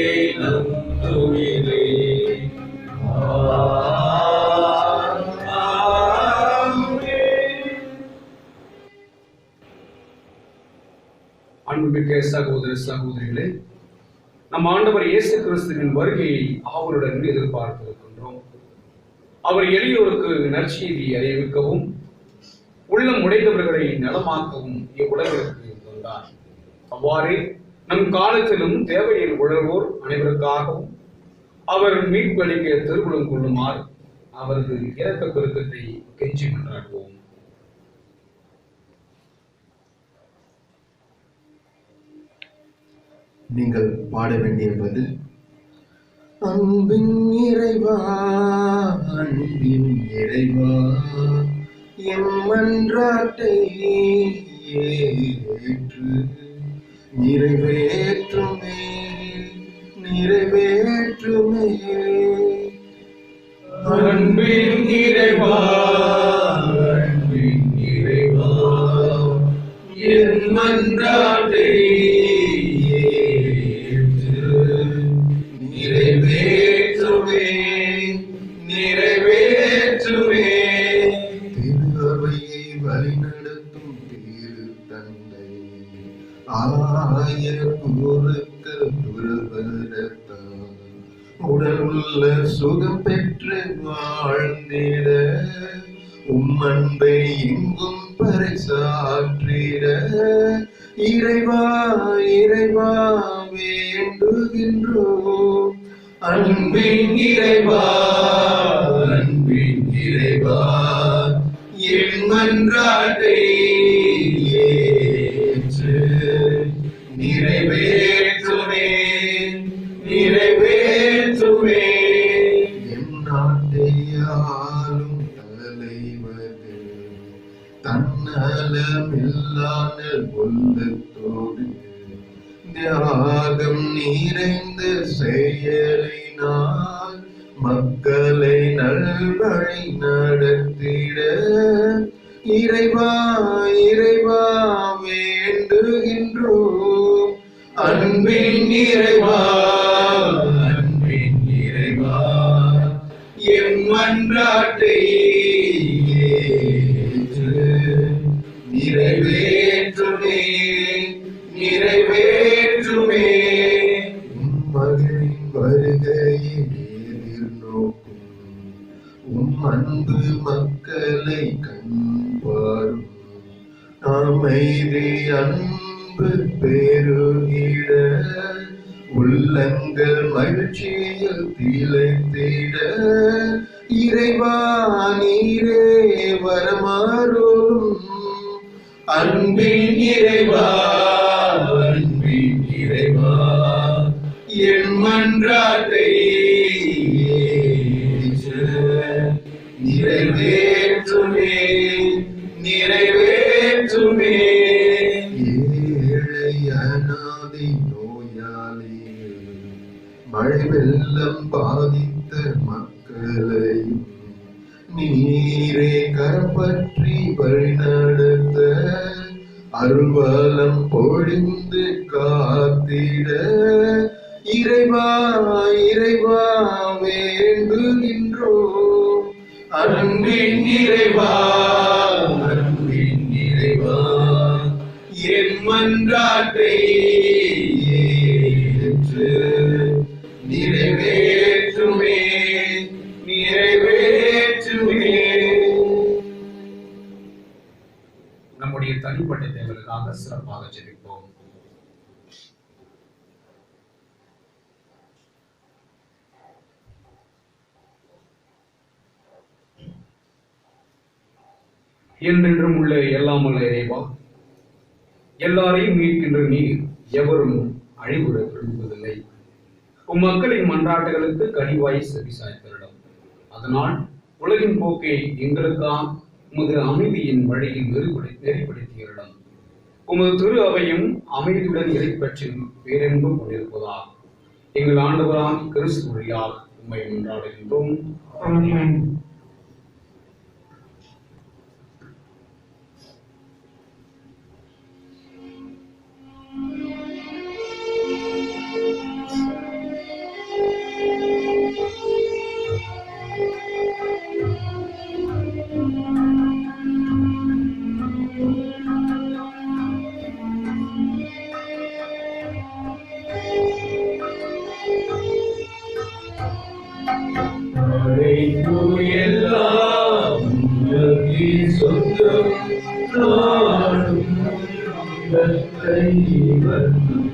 நம்புகிறேன். அன்புமிக்க சகோதர சகோதர சகோதரிகளே, நம் ஆண்டவர் இயேசு கிறிஸ்துவின் வருகையை ஆவலுடன் எதிர்பார்த்திருக்கின்றோம். அவர் எளியோருக்கு நற்செய்தியை அறிவிக்கவும் உள்ளம் உடைந்தவர்களை நலமாக்கவும் இவ்வுலகிற்கு வந்தார். அவ்வாறே நம் காலத்திலும் தேவையில் உழவோர் அனைவருக்காகவும் அவர் மீட்பளிக்க திருவுளம் கொள்ளுமாறு அவரது இரக்க பெருக்கத்தை கெஞ்சி கொண்டாடுவோம். நீங்கள் பாட வேண்டிய பதில்: அன்பின் இறைவா, அன்பின் இறைவா, என் மன்றாட்டை ஏற்று நிறைவேற்றுமே, நிறைவேற்றுமே. அன்பின் இறைவா, அன்பின் இறைவா, என் மன்றாட்டை நிறைவேற்றுமே, நிறைவேற்றுமே. திருவையை வழிநடத்தும் திரு தந்தை ஆய குருக்கள் துருவரத்தால் உடல் உள்ள சுகம் பெற்று வாழ்ந்திட உம்மன்பை எங்கும் பறைசாற்றிட இறைவா, இறைவா வேண்டுகின்றோம். அன்பின் இறைவா, அன்பின் இறைவா, என் மன்றாட்டை ஏற்று நிறைவேற்றுமே, நிறைவேற்றுமே. என் நாட்டை ஆளும் தலைவர்கள் தன்னலமில்லாத உள்ளத்தோடு தியாகம் நிறைந்த செயலினால் மக்களை நல்வழி நடத்திட இறைவா, இறைவா வேண்டுகின்றோம். அன்பின் இறைவா, அன்பின் இறைவா, என் மன்றாட்டை ஏற்று நிறைவேற்றுமே, நிறைவேற்றுமே. மகளின் வருகையை எதிர்நோக்கும் அன்பு மக்களை கண்பாரும் அமைதி அன்பு பெருகிட உள்ளங்கள் மகிழ்ச்சியில் திளைத்திட இறைவா, நீரே வரமாறும். அன்பின் இறைவா, அன்பின் இறைவா, என் மன்றாட்டை ஏற்று நிறைவேற்றுமே, நிறைவேற்றுமே. ஏழை அநாதை நோயாளிகள் மழை வெள்ளம் பாதித்த மக்களையும் நீரே கரப்பற்றி வழிநடத்த அருள்வலம் பொழிந்து காத்திட இறைவா, இறைவா வேண்டுகின்றோம். அன்பின் இறைவா, அன்பின் இறைவா, என் மன்றாட்டை ஏற்று நிறைவேற்றுமே, நிறைவேற்றுமே. நம்முடைய தனிப்பட்ட தேவைகளுக்காக சிறப்பாக ஜெபிப்போம். என்றென்றும் உள்ள எல்லாம் உள்ள இறைவா, எல்லாரையும் மீட்கின்ற நீர் எவரும் அழிவுற விரும்புவதில்லை. உம் மக்களின் மன்றாட்டுகளுக்கு கனிவாய் செவிசாய்த்தரிடம். அதனால் உலகின் போக்கை எங்களுக்காக உமது அமைதியின் வழியில் நெறிப்படுத்தியரிடம். உமது திரு அவையும் அமைதியுடன் இறைப்பற்றில் பேரென்பும் கொண்டிருப்பதாக எங்கள் ஆண்டவராம் கிறிஸ்து வழியாக உம்மை மன்றாடுகின்றோம். நாடும் இவற்றை வரும்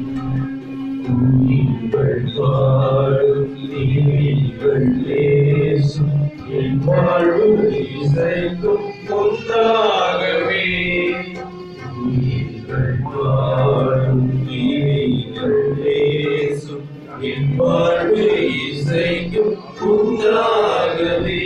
நீங்கள் பாடும் நீங்கள் பேசும் என் வாழ்வு இசைக்கும் ஒன்றாகவே நீங்கள் பாடும் நீங்கள் பேசும் என் வாழ்வு இசைக்கும் ஒன்றாகவே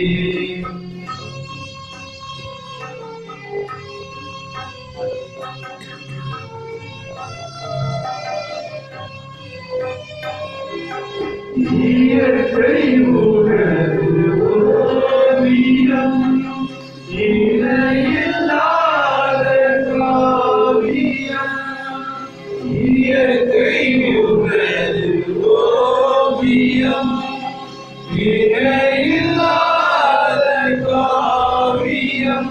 இயற்கை உணர்வு ஓவியம் இணையில்லாத காவியம் இயற்கை உணர்வு ஓவியம் இணையில்லாத காவியம்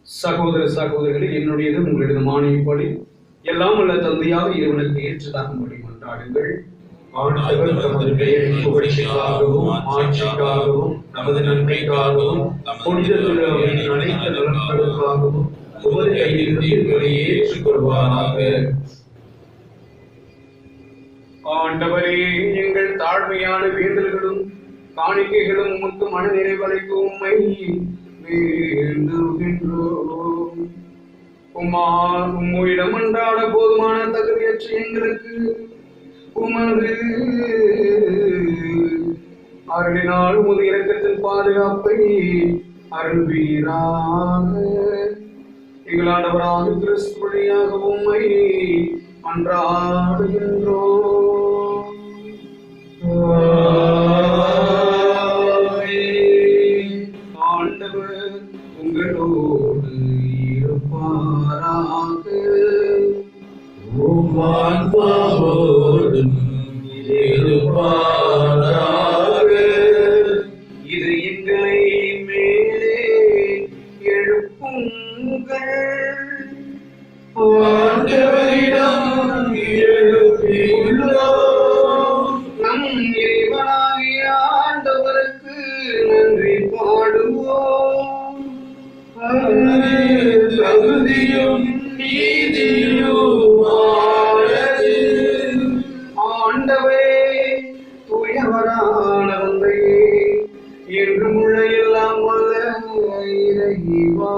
சகோதர சகோதரிகளே, என்னுடையது உங்களது மானியப்படி எல்லாம் உள்ள தந்தையாக இறைவனுக்கு ஏற்றதாகும்படி மன்றாடுங்கள். ஆண்டவர் தமது பெயரின் புகழ்ச்சிக்காகவும் ஆட்சிக்காகவும் நமது நன்மைக்காகவும் புனித திருவிழாவின் அனைத்து நலன்களுக்காகவும் உமது கையிலிருந்து எங்களை ஏற்றுக்கொள்வாராக. ஆண்டவரே, எங்கள் தாழ்மையான வேண்டல்களும் காணிக்கைகளும் உமக்கு மன நிறைவடைக்கு உம்மை வேண்டுகின்றோம். உம்மிடம் அன்றாட போதுமான தகுதியற்ற எங்களுக்கு உமது அருளினால் உமது இரக்கத்தின் பாதுகாப்பை அருள்வீராக. எங்கள் ஆண்டவராக கிறிஸ்து வழியாக உம்மை மன்றாடுகின்றோம். ஆண்டவர் உங்களோடு இருப்பாராக. ஆன்மாவோடும் இருப்பாராக. இது எங்களை மேலே எழுப்புங்கள். ஆண்டவரிடம் எழுப்பியுள்ளோம். நம் இறைவனாகிய ஆண்டவருக்கு நன்றி பாடுவோம். தகுதியும் நீதியுமானது. ஆண்டவே, தூயவரான தந்தையே, என்றும் உள்ள எல்லாம் வல்ல இறைவா,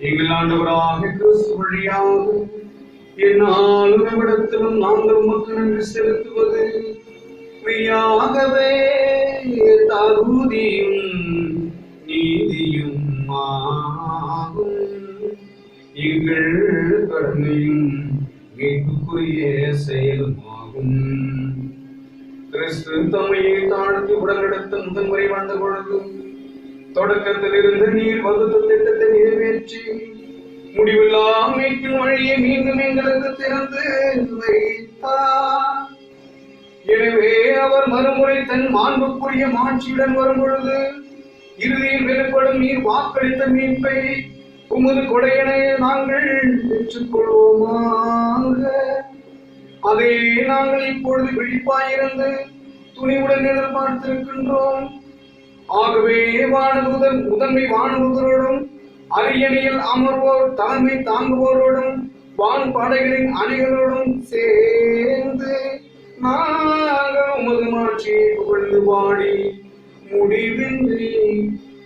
எங்கள் ஆண்டவராக கிறிஸ்து வழியாக என்னாலும் எவ்விடத்திலும் நாங்கள் உமக்கு நன்றி செலுத்துவது மெய்யாகவே தகுதியும் நீதியும் ஆகும். எங்கள் கடமையும் மீட்புக்குரிய செயலுமாகும். கிறிஸ்து தம்மையை தாழ்த்தி உடலெடுத்து முதன்முறை வாழ்ந்த பொழுது தொடக்கத்தில் இருந்த நீர் வகுத்த திட்டத்தை நிறைவேற்றி முடிவில்லா மீட்பின் வழியை மீண்டும் எங்களுக்கு திறந்து வைத்தார். எனவே அவர் மறுமுறை தன் மாண்புக்குரிய மாட்சியுடன் வரும் பொழுது இறுதியில் வெளிப்படும் நீர் வாக்களித்த மீட்பை உமது கொடையனை நாங்கள் பெற்றுக்கொள்வோமாக. அதை நாங்கள் இப்பொழுது விழிப்பாயிருந்து துணிவுடன் எதிர்பார்த்திருக்கின்றோம். ஆகவே முதன்மை வானதூதரோடும் அரியணையில் அமர்வோர் தலைமை தாங்குவோரோடும் வான் படைகளின் அணிகளோடும் சேர்ந்து நாங்கள் உமது மாட்சியை புகழ்ந்து பாடி முடிவின்றி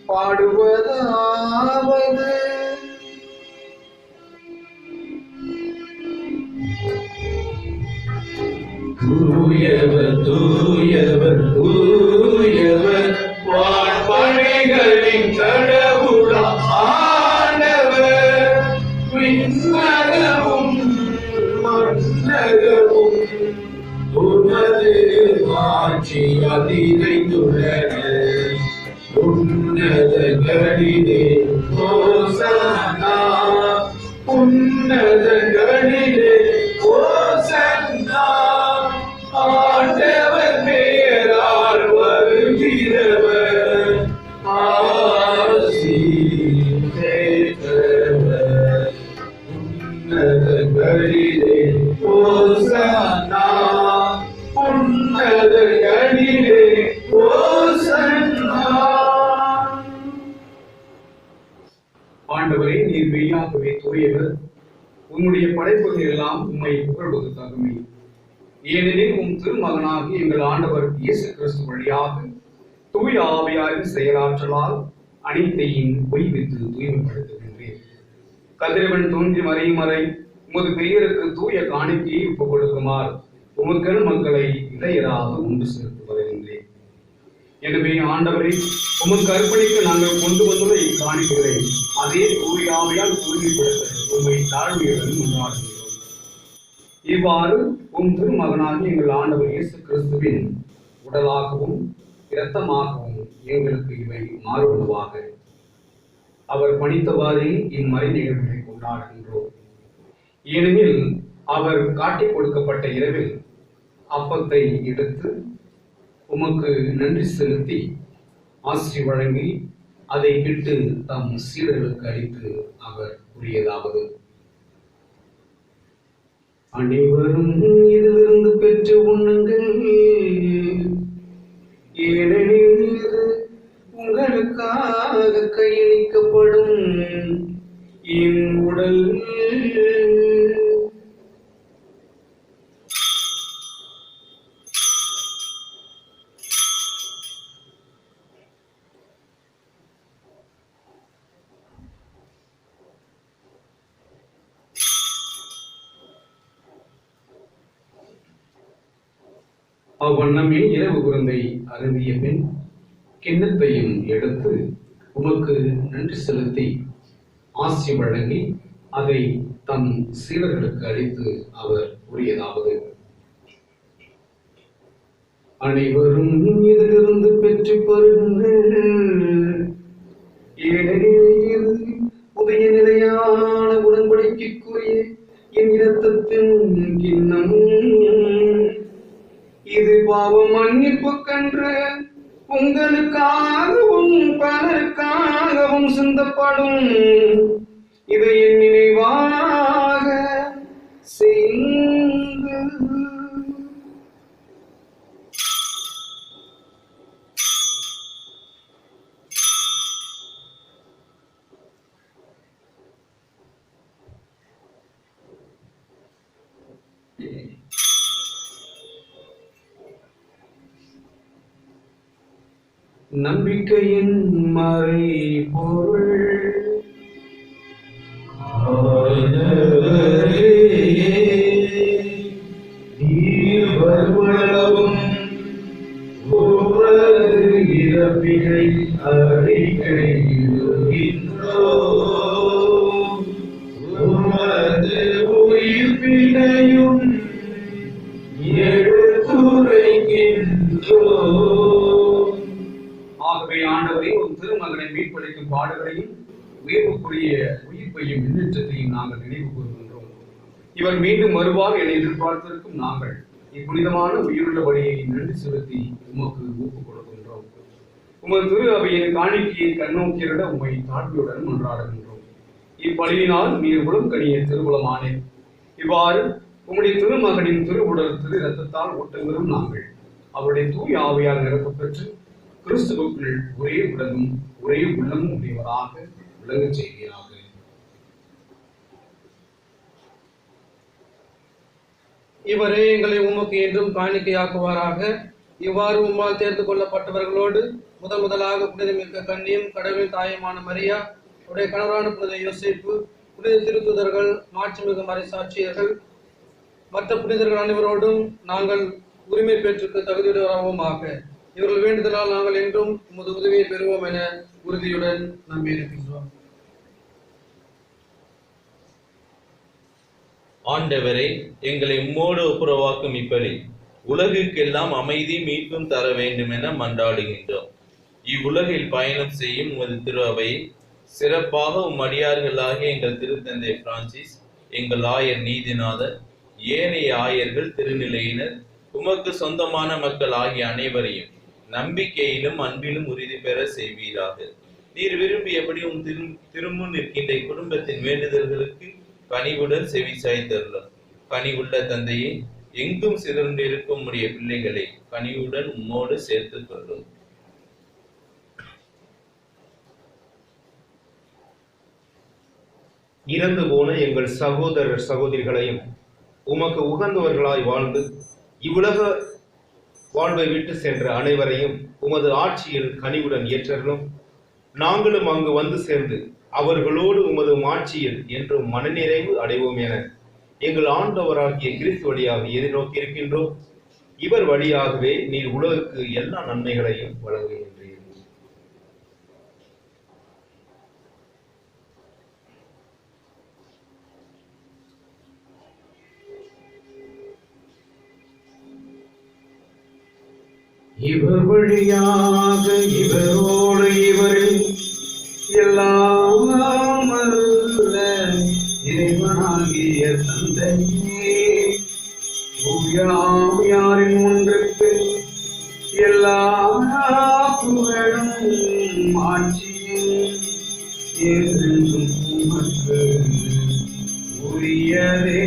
பாடுவதாவது. தூயவர் தூயவர் தூயவர் வான்படைகளின் கடவுளாம் ஆண்டவர். விண்ணகமும் மண்ணகமும் உமது ஆட்சியால் நிறைந்துள்ளன. உன்னதங்களிலே ஓசன்னா, உன்னதங்களிலே ஓசன்னா. ஆண்டவர் பெயரால் வருகிறவர் ஆசி பெற்றவர். உன்னதங்களிலே ஓசன்னா, ஆண்டவரே, நீர் மெய்யாகவே தூயவர். உம்முடைய படைப்புகள் எல்லாம் உம்மை புகழ்வது தகுமை. ஏனெனில் உம் திருமகனாகி எங்கள் ஆண்டவர் இயேசு கிறிஸ்து வழியாக தூய ஆவியாரின் செயலாற்றலால் அனைத்தையும் பொய்வித்து தூய்மைப்படுத்துகின்றேன். கதிரவன் தோன்றி மறையும் வரை உமது பெயருக்கு தூய காணிக்கையை ஒப்புக் கொடுக்குமாறு உமக்கென மக்களை இடையராது ஒன்று சேர்த்து வருகின்றேன். எனவே ஆண்டவரை, உமக்கு அர்ப்பணிக்க நாங்கள் கொண்டு வந்துள்ள இக்காணிக்கைகளை அதே தூய ஆவியால் தூய்மைப்படுத்த உம்மை தாழ்மையுடன் கொண்டாடுகிறோம். இவ்வாறு உம் திருமகனாகி எங்கள் ஆண்டவர் இயேசு கிறிஸ்துவின் உடலாகவும் இரத்தமாகவும் எங்களுக்கு இவை மாறுவதாக. அவர் பணித்தவாறே இம்மறை நிகழ்வுகளை கொண்டாடுகின்றோம். ஏனெனில் அவர் காட்டிக் கொடுக்கப்பட்ட இரவில் அப்பத்தை எடுத்து உமக்கு நன்றி செலுத்தி ஆசி வழங்கி அதை விட்டு தம் சீடர்களுக்கு அளித்து அவர் கூறியதாவது: அனைவரும் இதிலிருந்து பெற்று உண்ணுங்கள், ஏனெனில் இது உங்களுக்காக கையளிக்கப்படும் என் உடல். அவ்வண்ணமே இரவு விருந்தை அருந்திய பின் கிண்ணத்தையும் எடுத்து உமக்கு நன்றி செலுத்தி ஆசி வழங்கி அதை தம் சீடர்களுக்கு அளித்து அவர் கூறியதாவது: அனைவரும் இதிலிருந்து பெற்று பருகுங்கள், ஏனெனில் இது புதிய நிலையான உடன்படிக்கைக்குரிய என் இரத்தத்தின் கிண்ணம். இது பாவ மன்னிப்புக்கென்று உங்களுக்காகவும் பலருக்காகவும் சிந்தப்படும். இதை என் நினைவாக செய்யுங்கள். நம்பிக்கையின் மறை பொருள். நீர் வருவளவும் உமது இறப்பினை அறிக்கையிடுகின்றோம், உமது உயிர்ப்பினையும் எடுத்துரைக்கின்றோம். ஆகவே ஆண்டவரே, உம் திருமகனை மீட்பளிக்கும் பாடுகளையும் உயிர்ப்புக்குரிய உயிர்ப்பையும் முன்னேற்றத்தையும் நாங்கள் நினைவு கூறுகின்றோம். இவர் மீண்டும் வருவார் என எதிர்பார்த்திருக்கும் நாங்கள் இப்புனிதமான உயிருள்ள வழியை நன்றி செலுத்தி உமக்கு ஒப்புக் கொடுக்கின்றோம். உமது திரு அவையின் காணிக்கையை கண்ணோக்கியிட உம்மை தாழ்மையுடன் கொண்டாடுகின்றோம். இப்பணியினால் நீர் உளம் கனிய திருவுளமானேன். இவ்வாறு உம்முடைய திருமகனின் திருவுடல் திரு இரத்தத்தால் ஒட்டுகிறோம். நாங்கள் அவருடைய தூய ஆவியால் நிரப்பப் பெற்று கிறிஸ்துவுக்குள் ஒரே உடலும் ஒரே உள்ளமும் உடையவராக விளங்கச் செய்கிறார்கள். இவரே எங்களை உமக்கு என்றும் காணிக்கையாக்குவாராக. இவ்வாறு உம்மால் தேர்ந்து கொள்ளப்பட்டவர்களோடு முதலாக புனிதமிக்க கன்னியும் கடவுளின் தாயுமான மரியா, உடைய கணவரான புனித யோசேப்பு, புனித திருத்துதர்கள், மாட்சிமிகு மறைசாட்சியர்கள், மற்ற புனிதர்கள் அனைவரோடும் நாங்கள் உரிமை பெற்றுக்கு தகுதியுடையவராவோமாக. இவர்கள் வேண்டுதலால் நாங்கள் என்றும் உமது உதவியை பெறுவோம் என உறுதியுடன் நம்பியிருக்கின்றோம். ஆண்டவரே, எங்களை உம்மோடு ஒப்புரவாக்கும் இப்படி உலகுக்கெல்லாம் அமைதி மீட்பும் தர வேண்டும் என மன்றாடுகின்றோம். இவ்வுலகில் பயணம் செய்யும் உமது திரு அவையை சிறப்பாக அடியார்களாகிய எங்கள் திருத்தந்தை பிரான்சிஸ், எங்கள் ஆயர் நீதிநாதர், ஏனைய ஆயர்கள், திருநிலையினர், உமக்கு சொந்தமான மக்கள் ஆகிய அனைவரையும் நம்பிக்கையிலும் அன்பிலும் உறுதி பெற செய்வீராக. நீர் விரும்பியபடி திருமுன் நிற்கின்ற குடும்பத்தின் வேண்டுதல்களுக்கு கனிவுடன் செவி சாய்த்தருளும். கனிவுள்ள தந்தையை, எங்கும் சிதறிருக்கும் உடைய பிள்ளைகளை கனிவுடன் உம்மோடு சேர்த்து கொள்ளும். இறந்து போன எங்கள் சகோதரர் சகோதரிகளையும் உமக்கு உகந்தவர்களாய் வாழ்ந்து இவ்வுலக வாழ்வை விட்டு சென்ற அனைவரையும் உமது ஆட்சியில் கனிவுடன் ஏற்றர்களும். நாங்களும் அங்கு வந்து சேர்ந்து அவர்களோடு உமது ஆட்சியில் என்றும் மனநிறைவு அடைவோம் என எங்கள் ஆண்டவராகிய கிறிஸ்து வழியாக எதிர்நோக்கி இருக்கின்றோம். இவர் வழியாகவே நீர் உலகுக்கு எல்லா நன்மைகளையும் வழங்குகின்றீர். இவர் வழியாக இவரோடு இவரில் எல்லாம் அல்ல இறைவனாகிய தந்தையே தூயாவியாரின் ஒன்றுக்கு எல்லா புகழும் ஆட்சியும் என்றென்றும் உமக்கு உரியதே.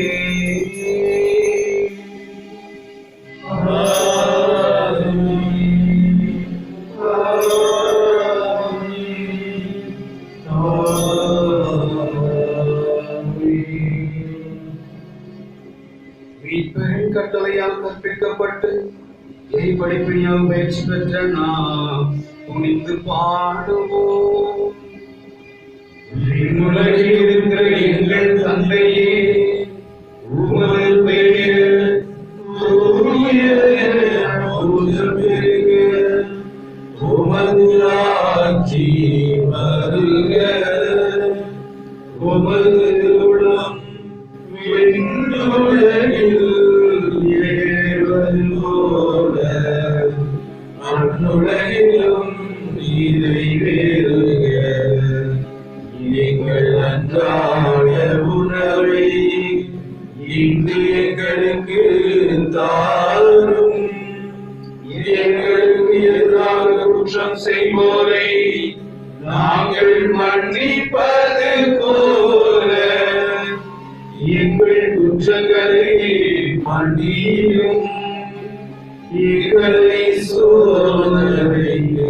மீட்பரின் கட்டளையால் கற்பிக்கப்பட்டு இறை படிப்பினியால் பயிற்சி பெற்ற நாம் துணிந்து பாடுவோம். உலகில் இருக்கிற எங்கள் தந்தையே, உமது பெயர் உமது ஆட்சி வருக, உமது உள்ளம் விண்ணுலகில் நிறைவேறுவது போல அந்நுலகிலும் நிறைவேறுக. எங்கள் அன்றாட உணவை இன்று எங்களுக்கு தாரும். எங்களுக்கு எதிராக குற்றம் செய்வோரை நாங்கள் மன்னிப்பது போல எங்கள் குற்றங்களை மன்னியும். எங்களை சோதனைக்கு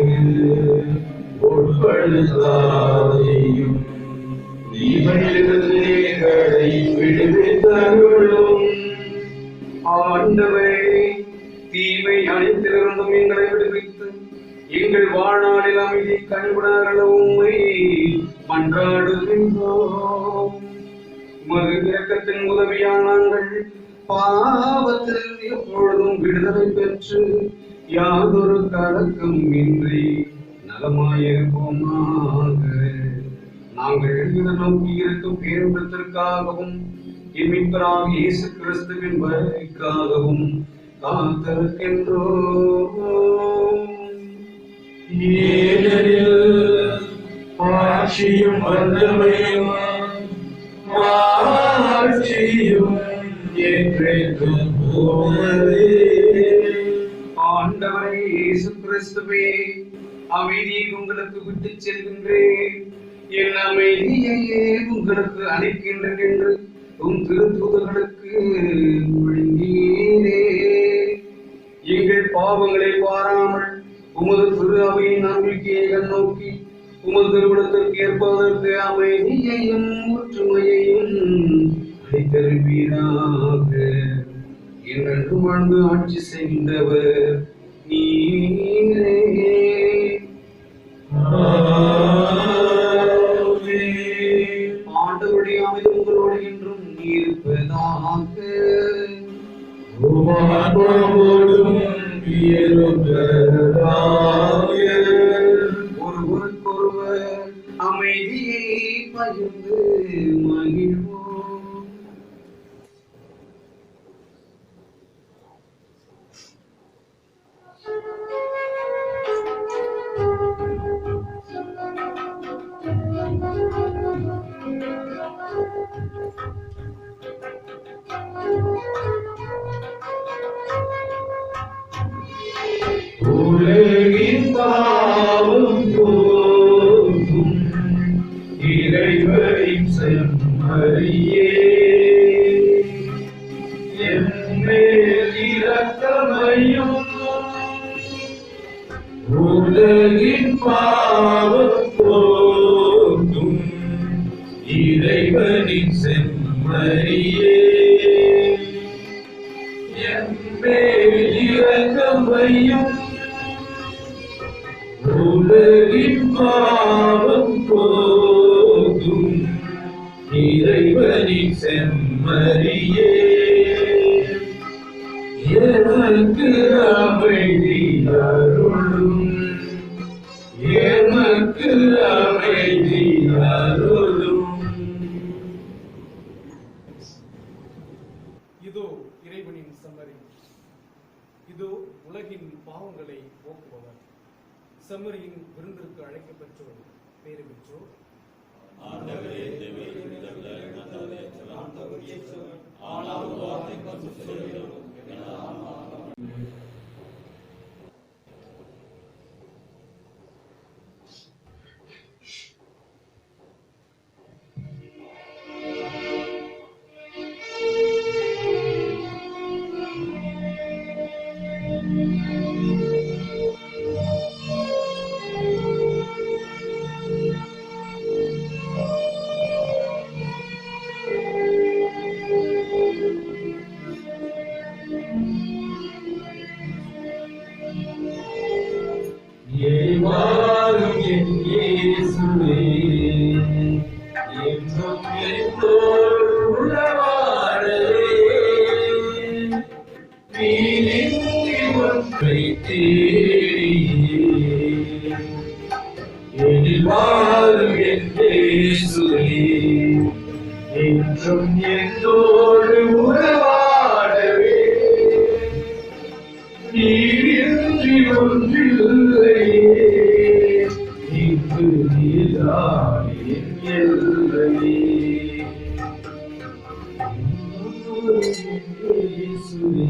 உட்படுத்தாதையும், தீமையிலிருந்து எங்களை விடுவித்தருளும். ஆண்டவரே, தீமை அனைத்திலிருந்தும் எங்களை விடுவித்து எங்கள் வாழ்நாளில் அமைதி கனிவுடன் உம்மை மன்றாடுகின்றோம். உமது இரக்கத்தின் உதவியால் நாங்கள் பாவத்தில் எப்பொழுதும் விடுதலை பெற்று யாதொரு கலக்கம் இன்றி நலமாயிருப்போமாக. நாங்கள் நோக்கி இருக்கும் பேருந்தத்திற்காகவும் மீட்பராகிய இயேசு கிறிஸ்துவின் வருகைக்காகவும் காத்திருக்கின்றோம். ஏனெனில் ஆட்சியும் வல்லமையும் மாட்சியும் என்றென்றும் உமதே. ஆண்டவரே இயேசு கிறிஸ்துவே, அமைதியை உங்களுக்கு விட்டுச் செல்கின்றேன், என் அமைதியையே உங்களுக்கு அளிக்கின்றேன் என்று உம் திருத்தூதர்களுக்கு மொழிந்தீரே. எங்கள் பாவங்களை பாராமல் உமது திரு அவையின் நம்பிக்கையை கண்ணோக்கி உமது திருவிடத்திற்கு ஏற்பதற்கு அமைதியையும் ஒற்றுமையையும் அளித்தருவீராக. என்றென்றும் வாழ்ந்து ஆட்சி செய்கின்றவர் நீரே. ஆண்டவருடைய அமைதி உங்களோடு என்றும் இருப்பதாக. ஒருவருக்கொருவர் அமைதியை பகிர்ந்து மகிழ்வோம். உலகின் பாவம் போக்கும் இறைவனின் செம்மறியே, எம்மேல் இரக்கமையும். உலகின் பாவம் போக்கும் இறைவனின் செம்மறியே எம்மேல் இரக்கம் வையும் உலகின் பாவம் போக்கும் இறைவனின் செம்மறியே எனக்கு அமைதி அருளும் எனக்கு அமைதி அருளும். இதோ இறைவனின் செம்மறி, இதோ உலகின் பாவங்களை போக்குபவர். செம்மறியின் விருந்திற்கு அழைக்கப்பெற்றோர் பேறு பெற்றோர். வாரும் என் இயேசுவே, என்றும் என்னோடு உறவாடவே. நீரின்றி ஒன்றை தேடியே, எனில் வாரும் என் இயேசுவே, என்றும் என்னோடு உறவாடவே. நீரின்றி ஒன்றில்லையே, இங்கு நீதான் என் எல்லையே. இயேசுவே,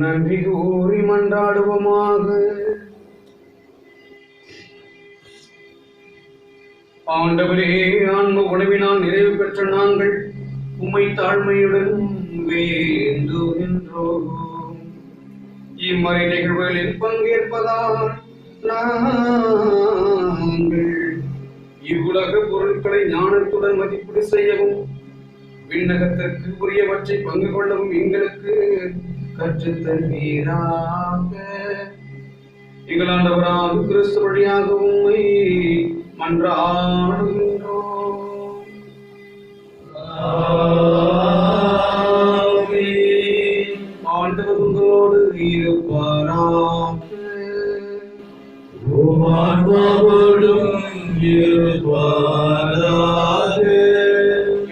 நன்றி கூறி மன்றாடுவோமாக. ஆண்டவரே, ஆன்ம உணவினால் நிறைவு பெற்ற நாங்கள் உம்மை தாழ்மையுடன் வேண்டுகின்றோம். இம்மறை நிகழ்வுகளில் பங்கேற்பதால் நாங்கள் இவ்வுலக பொருட்களை ஞானத்துடன் மதிப்பீடு செய்யவும் விண்ணகத்திற்கு உரியவற்றை பங்கு கொள்ளவும் எங்களுக்கு கற்றுத்தருவீராக. எங்கள் ஆண்டவராக கிறிஸ்து வழியாக உம்மை மன்றாடுகின்றோம். ஆண்டவர் உங்களோடு இருப்பாராக.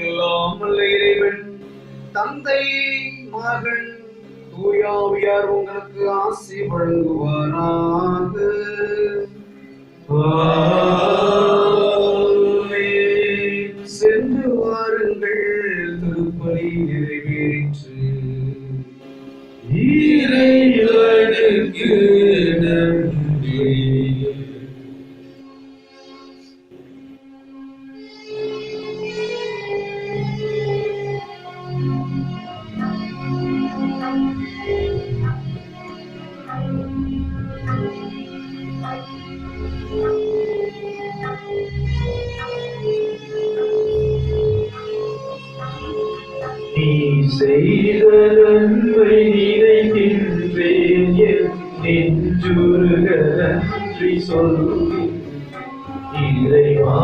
எல்லாம் வல்ல இறைவன் தந்தை, மகன், தூயாவியார் உங்களுக்கு ஆசி வழங்குவாராக. சென்று வாருங்கள், திருப்பலி நிறைவேற்று. இறைவனுக்கு செய்த நன்மை நினைக்கின்றேன் என் நெஞ்சுருக நன்றி சொல்வேன் இறைவா